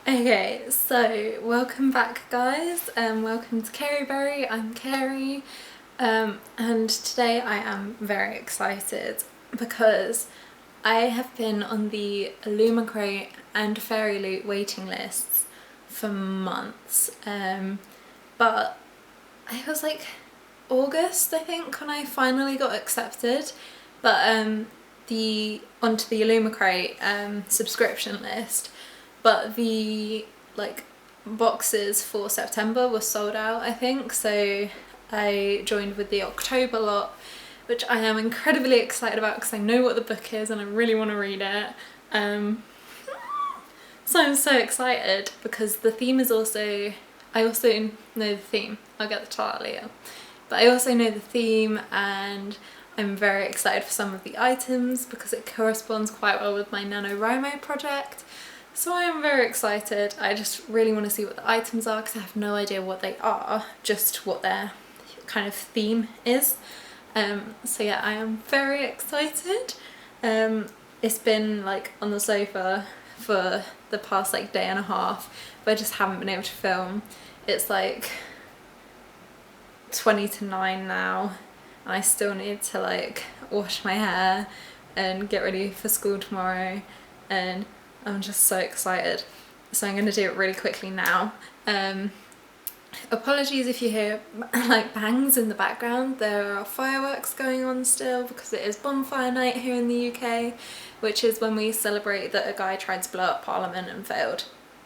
Okay, so welcome back guys, welcome to Careyberry. I'm Carey, and today I am very excited because I have been on the illumicrate and fairy loot waiting lists for months, but it was like August I think when I finally got accepted, but onto the illumicrate subscription list. But the boxes for September were sold out, I think, so I joined with the October lot, which I am incredibly excited about because I know what the book is and I really want to read it. So I'm so excited because the theme is also, I also know the theme, I'll get the title later, but I also know the theme and I'm very excited for some of the items because it corresponds quite well with my NaNoWriMo project. So I am very excited. I just really want to see what the items are because I have no idea what they are, just what their kind of theme is. So yeah, I am very excited. It's been like on the sofa for the past day and a half, but I just haven't been able to film. It's like 20 to 9 now and I still need to wash my hair and get ready for school tomorrow, and I'm just so excited. So I'm going to do it really quickly now. Apologies if you hear bangs in the background. There are fireworks going on still because it is bonfire night here in the UK, which is when we celebrate that a guy tried to blow up Parliament and failed.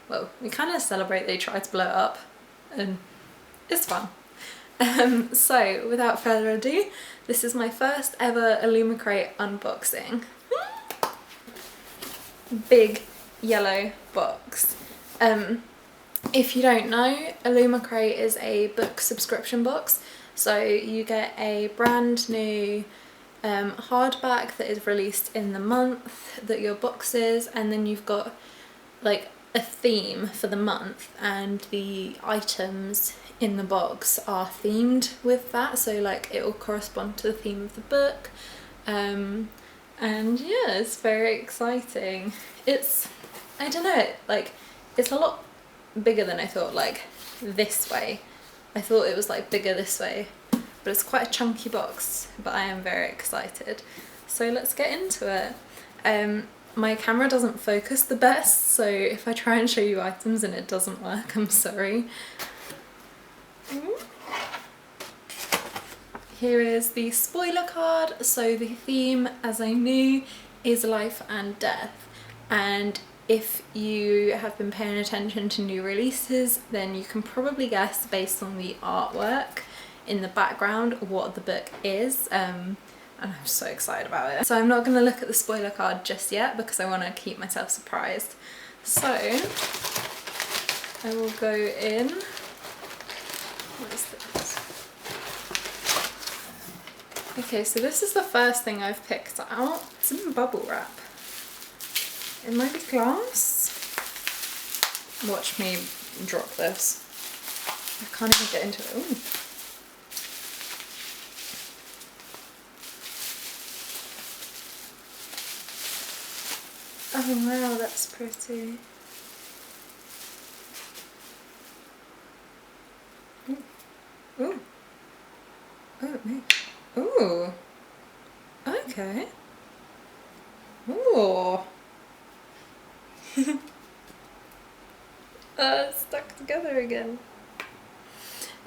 Well, we kind of celebrate they tried to blow it up and it's fun. So without further ado, this is my first ever illumicrate unboxing. Big yellow box. If you don't know, illumicrate is a book subscription box, so you get a brand new hardback that is released in the month that your box is, and then you've got a theme for the month and the items in the box are themed with that, so it will correspond to the theme of the book. And yeah, it's very exciting. It's, I don't know, it's a lot bigger than I thought, this way. I thought it was bigger this way, but it's quite a chunky box, but I am very excited. So let's get into it. My camera doesn't focus the best, so if I try and show you items and it doesn't work, I'm sorry. Here is the spoiler card. So the theme, as I knew, is life and death, and if you have been paying attention to new releases then you can probably guess based on the artwork in the background what the book is, and I'm so excited about it. So I'm not going to look at the spoiler card just yet because I want to keep myself surprised. So I will go in. What is this? Okay, so this is the first thing I've picked out. It's in bubble wrap. It might be glass. Watch me drop this. I can't even get into it. Ooh. Oh wow, that's pretty. Ooh. Ooh. Oh, no. Ooh. Okay. Ooh. It's stuck together again.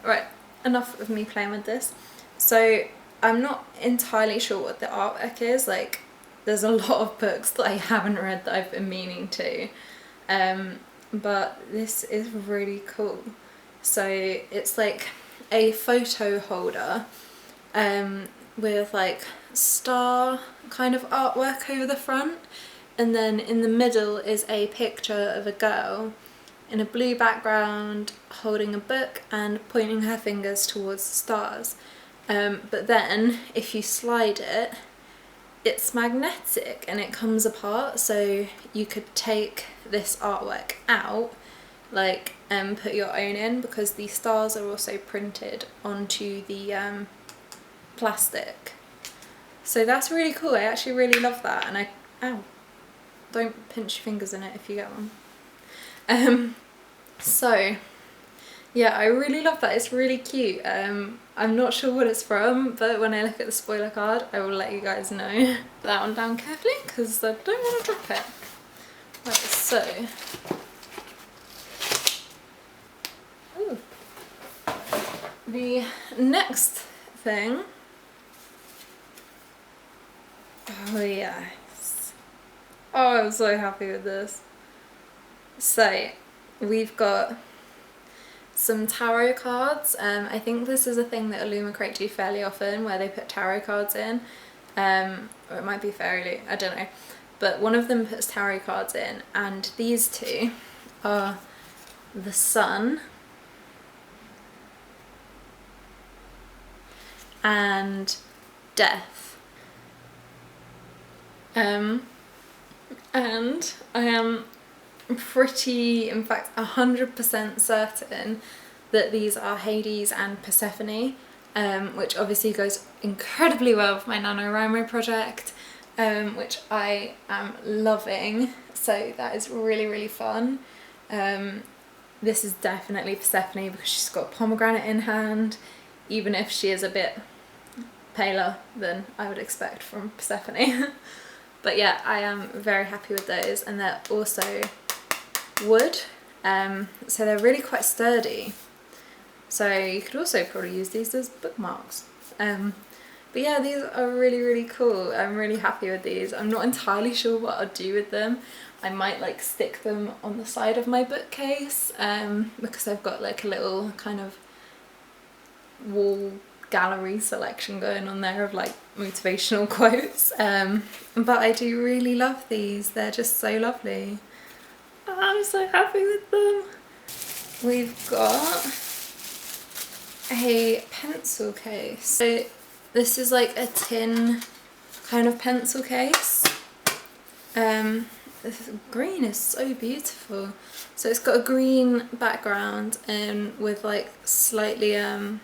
Right, enough of me playing with this. So I'm not entirely sure what the artwork is. There's a lot of books that I haven't read that I've been meaning to, but this is really cool. So it's a photo holder with star kind of artwork over the front, and then in the middle is a picture of a girl in a blue background holding a book and pointing her fingers towards the stars. But then if you slide it, it's magnetic and it comes apart, so you could take this artwork out and put your own in, because the stars are also printed onto the plastic. So that's really cool. I actually really love that, and ow, don't pinch your fingers in it if you get one. So yeah, I really love that. It's really cute. I'm not sure what it's from, but when I look at the spoiler card, I will let you guys know. Put that one down carefully because I don't want to drop it. Right, so. Ooh. The next thing. Oh yes. Oh, I'm so happy with this. So, we've got some tarot cards. I think this is a thing that illumicrate do fairly often, where they put tarot cards in, or it might be fairly, I don't know, but one of them puts tarot cards in, and these two are the Sun and Death. And I am pretty, in fact 100% certain that these are Hades and Persephone, which obviously goes incredibly well with my NaNoWriMo project, which I am loving, so that is really, really fun. This is definitely Persephone because she's got pomegranate in hand, even if she is a bit paler than I would expect from Persephone. But yeah, I am very happy with those, and they're also wood, so they're really quite sturdy, so you could also probably use these as bookmarks. But yeah, these are really, really cool. I'm really happy with these. I'm not entirely sure what I'll do with them. I might like stick them on the side of my bookcase, because I've got like a little kind of wall gallery selection going on there of like motivational quotes, but I do really love these. They're just so lovely. I'm so happy with them. We've got a pencil case. So this is like a tin kind of pencil case. This green is so beautiful. So it's got a green background and with like slightly I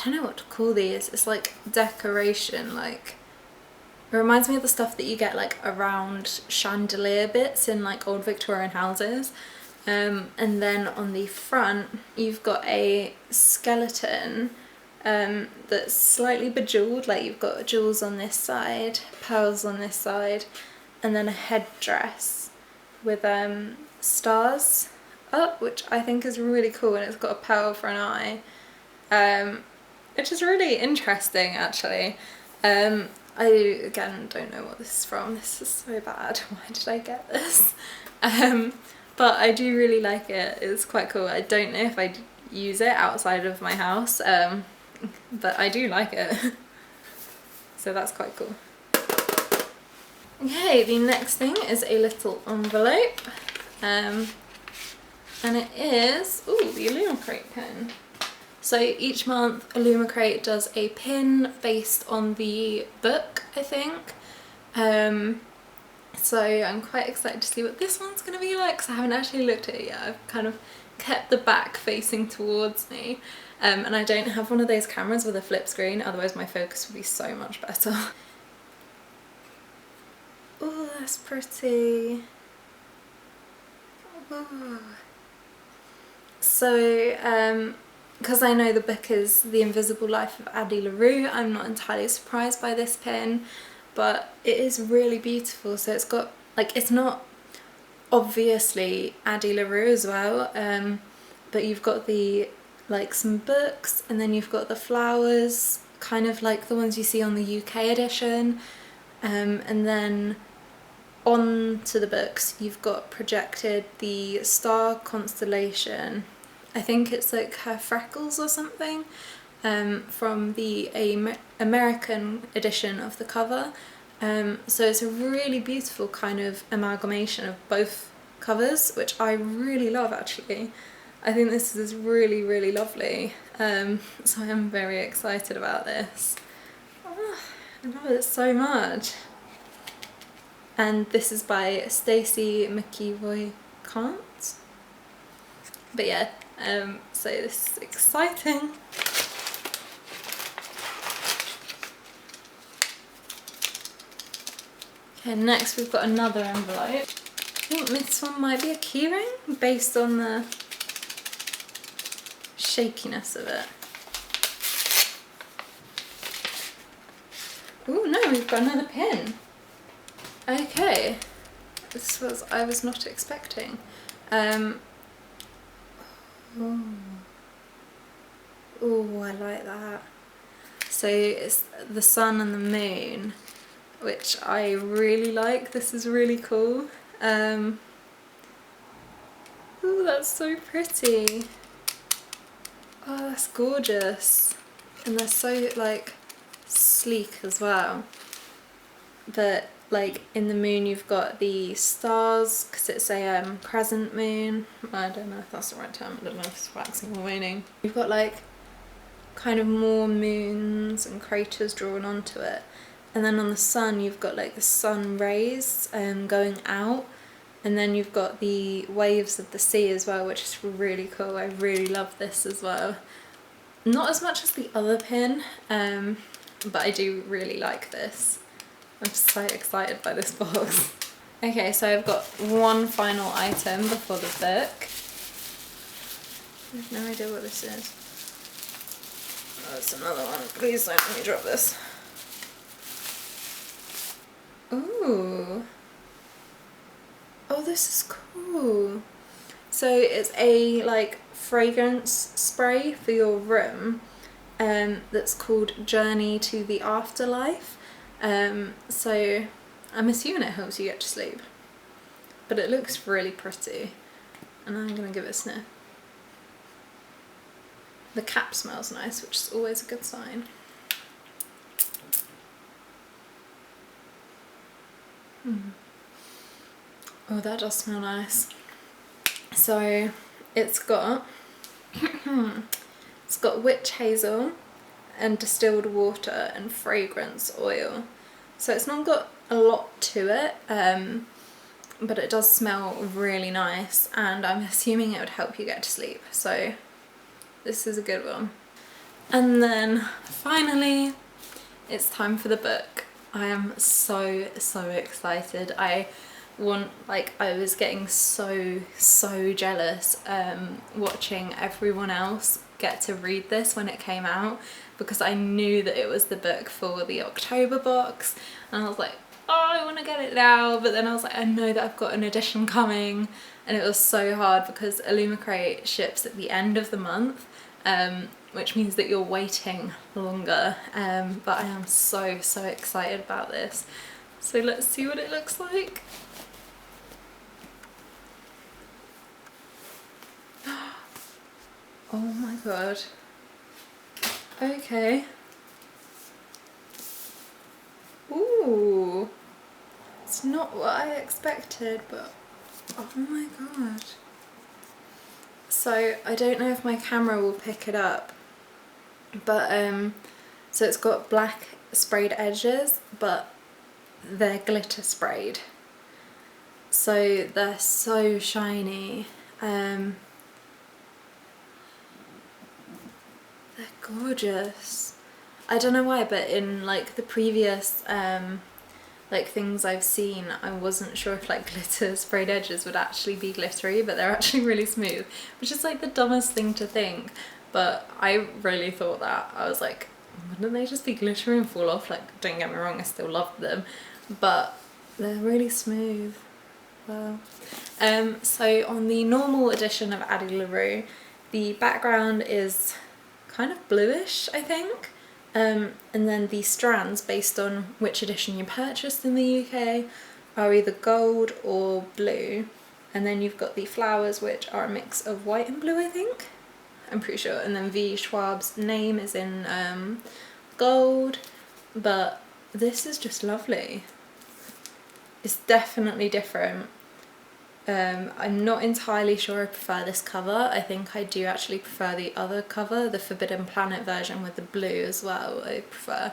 don't know what to call these. It's like decoration, like it reminds me of the stuff that you get like around chandelier bits in like old Victorian houses. And then on the front you've got a skeleton that's slightly bejeweled, like you've got jewels on this side, pearls on this side, and then a headdress with stars up, which I think is really cool, and it's got a pearl for an eye, which is really interesting actually. I again don't know what this is from. This is so bad. Why did I get this? But I do really like it. It's quite cool. I don't know if I'd use it outside of my house, but I do like it. So that's quite cool. Okay, the next thing is a little envelope, and it is, ooh, the illumicrate pin. So each month illumicrate does a pin based on the book, I think. So I'm quite excited to see what this one's going to be like, because I haven't actually looked at it yet. I've kind of kept the back facing towards me, and I don't have one of those cameras with a flip screen, otherwise my focus would be so much better. Oh, that's pretty. Ooh. So because I know the book is The Invisible Life of Addie LaRue, I'm not entirely surprised by this pin, but it is really beautiful. So it's got, like, it's not obviously Addie LaRue as well, but you've got the, like, some books, and then you've got the flowers, kind of like the ones you see on the UK edition, and then onto the books you've got projected the star constellation. I think it's like her freckles or something, from the American edition of the cover. So it's a really beautiful kind of amalgamation of both covers, which I really love actually. I think this is really, really lovely. So I am very excited about this. Oh, I love it so much. And this is by Stacey McEvoy Kant. But yeah, so this is exciting. Okay, next we've got another envelope. think this one might be a keyring based on the shakiness of it. Oh no, we've got another pin. Okay, this was I was not expecting. Oh, I like that. So it's the sun and the moon, which I really like. This is really cool. Oh, that's so pretty. Oh, that's gorgeous. And they're so like sleek as well. But like in the moon you've got the stars, because it's a crescent moon. I don't know if that's the right term. I don't know if it's waxing or waning. You've got like kind of more moons and craters drawn onto it. And then on the sun you've got like the sun rays going out, and then you've got the waves of the sea as well, which is really cool. I really love this as well. Not as much as the other pin, but I do really like this. I'm so excited by this box. Okay, so I've got one final item before the book. I have no idea what this is. Oh, it's another one. Please don't let me drop this. Ooh. Oh, this is cool. So it's a like fragrance spray for your room that's called Journey to the Afterlife. So I'm assuming it helps you get to sleep, but it looks really pretty, and I'm gonna give it a sniff. The cap smells nice, which is always a good sign. Oh, that does smell nice. So it's got it's got witch hazel and distilled water and fragrance oil. So it's not got a lot to it, but it does smell really nice, and I'm assuming it would help you get to sleep. So this is a good one. And then finally, it's time for the book. I am so excited. I was getting so jealous watching everyone else get to read this when it came out, because I knew that it was the book for the October box, and I was like, oh, I want to get it now, but then I was like, I know that I've got an edition coming, and it was so hard because illumicrate ships at the end of the month, which means that you're waiting longer, but I am so excited about this. So let's see what it looks like. Oh my god. Okay. Ooh. It's not what I expected, but oh my god. So I don't know if my camera will pick it up, but so it's got black sprayed edges, but they're glitter sprayed. So they're so shiny. They're gorgeous. I don't know why, but in like the previous like things I've seen, I wasn't sure if like glitter sprayed edges would actually be glittery, but they're actually really smooth, which is like the dumbest thing to think, but I really thought that. I was like, wouldn't they just be glittery and fall off? Like, don't get me wrong, I still loved them, but they're really smooth. Wow. So on the normal edition of Addie LaRue, the background is kind of bluish, I think, and then the strands, based on which edition you purchased in the UK, are either gold or blue, and then you've got the flowers, which are a mix of white and blue, I think, I'm pretty sure, and then V. Schwab's name is in gold, but this is just lovely. It's definitely different. I'm not entirely sure I prefer this cover. I think I do actually prefer the other cover, the Forbidden Planet version with the blue as well, I prefer.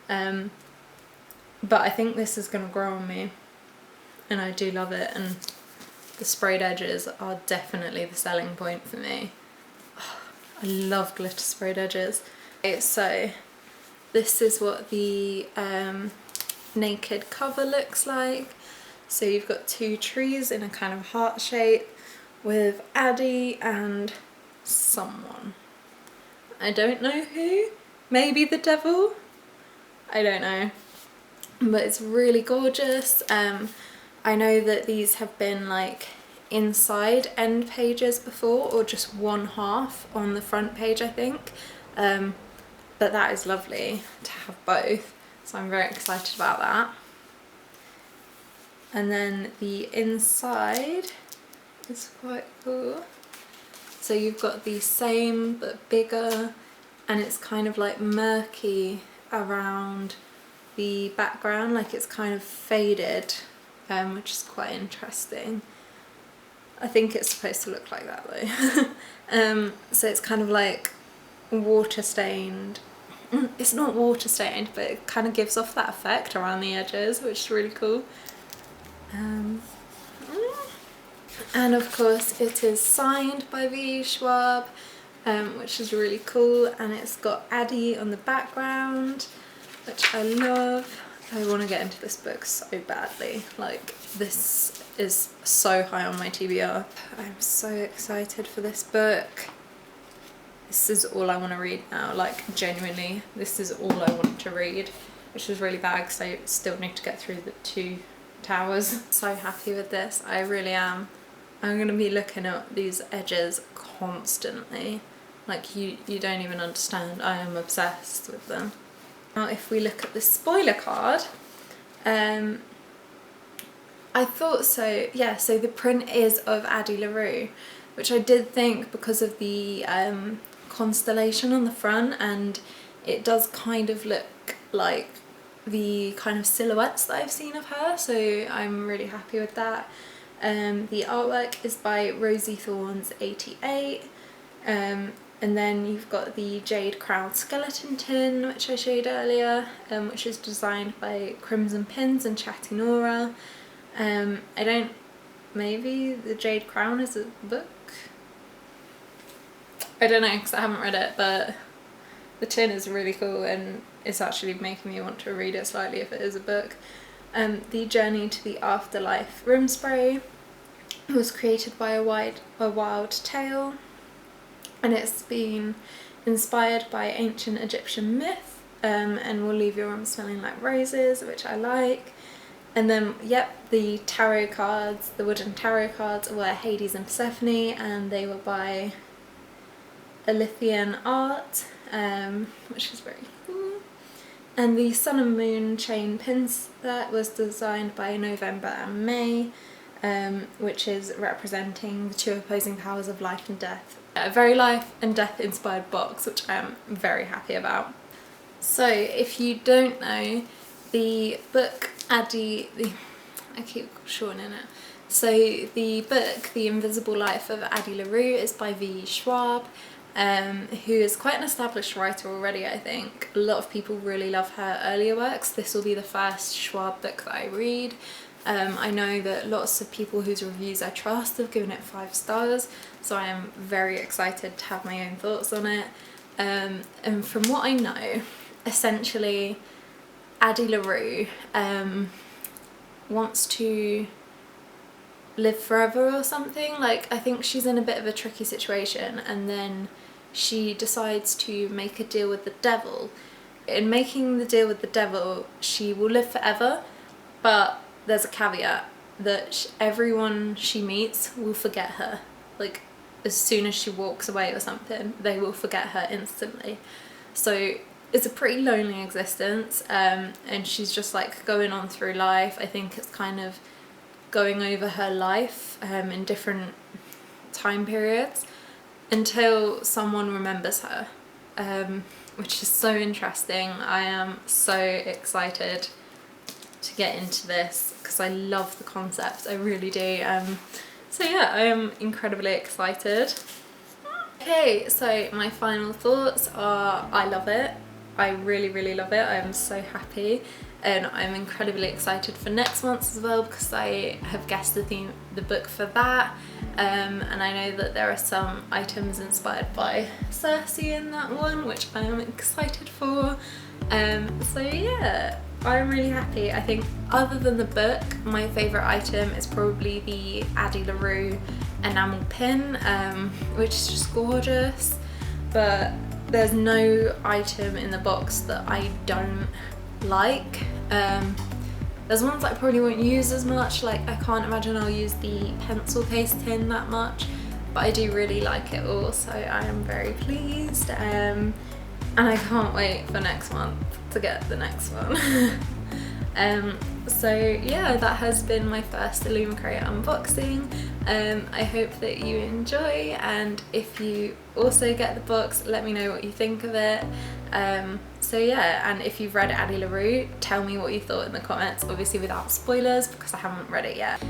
But I think this is going to grow on me, and I do love it, and the sprayed edges are definitely the selling point for me. Oh, I love glitter sprayed edges. Okay, so this is what the naked cover looks like. So you've got two trees in a kind of heart shape with Addie and someone. I don't know who, maybe the devil? I don't know. But it's really gorgeous. I know that these have been like inside end pages before, or just one half on the front page, I think. But that is lovely to have both, so I'm very excited about that. And then the inside is quite cool. So you've got the same but bigger, and it's kind of like murky around the background, like it's kind of faded, which is quite interesting. I think it's supposed to look like that though. So it's kind of like water stained. It's not water stained, but it kind of gives off that effect around the edges, which is really cool. And of course it is signed by V. Schwab, which is really cool, and it's got Addie on the background, which I love. I want to get into this book so badly. Like, this is so high on my TBR. I'm so excited for this book. This is all I want to read now, like genuinely, this is all I want to read, which is really bad because I still need to get through the 2 towers. So happy with this, I really am. I'm going to be looking at these edges constantly, like you don't even understand. I am obsessed with them. Now if we look at the spoiler card, I thought so, yeah, so the print is of Addie LaRue, which I did think because of the constellation on the front, and it does kind of look like the kind of silhouettes that I've seen of her, so I'm really happy with that. The artwork is by Rosie Thorns 88, and then you've got the Jade Crown skeleton tin, which I showed earlier, which is designed by Crimson Pins and Chatty Nora. Maybe the Jade Crown is a book? I don't know because I haven't read it, but the tin is really cool and it's actually making me want to read it slightly if it is a book. The Journey to the Afterlife room spray was created by a wild tale, and it's been inspired by ancient Egyptian myth, and will leave your room smelling like roses, which I like. And then, yep, the tarot cards, the wooden tarot cards were Hades and Persephone, and they were by Elythian Art, which is very cool. And the Sun and Moon chain pins that was designed by November and May, which is representing the 2 opposing powers of life and death. A very life and death inspired box, which I am very happy about. So if you don't know, the book Addie, I keep shortening it. So the book The Invisible Life of Addie LaRue is by V. Schwab, who is quite an established writer already, I think. A lot of people really love her earlier works. This will be the first Schwab book that I read. I know that lots of people whose reviews I trust have given it 5 stars, so I am very excited to have my own thoughts on it. And from what I know, essentially Addie LaRue wants to live forever or something. Like, I think she's in a bit of a tricky situation, and then she decides to make a deal with the devil. In making the deal with the devil, she will live forever, but there's a caveat that everyone she meets will forget her. Like, as soon as she walks away or something, they will forget her instantly. So it's a pretty lonely existence, and she's just like going on through life. I think it's kind of going over her life in different time periods until someone remembers her, which is so interesting. I am so excited to get into this because I love the concept, I really do. So yeah, I am incredibly excited. Okay, so my final thoughts are I love it. I really love it. I am so happy, and I'm incredibly excited for next month as well because I have guessed the book for that, and I know that there are some items inspired by Cersei in that one, which I am excited for. So yeah, I'm really happy. I think other than the book, my favourite item is probably the Addie LaRue enamel pin, which is just gorgeous, but there's no item in the box that I don't like. There's ones that I probably won't use as much, like I can't imagine I'll use the pencil case tin that much, but I do really like it all, so I am very pleased, and I can't wait for next month to get the next one. So yeah, that has been my first illumicrate unboxing. I hope that you enjoy, and if you also get the box, let me know what you think of it. So yeah, and if you've read Addie LaRue, tell me what you thought in the comments, obviously without spoilers because I haven't read it yet.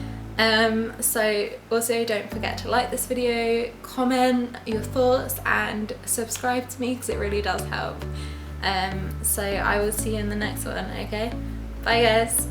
So also don't forget to like this video, comment your thoughts and subscribe to me because it really does help. So I will see you in the next one, okay? Bye guys!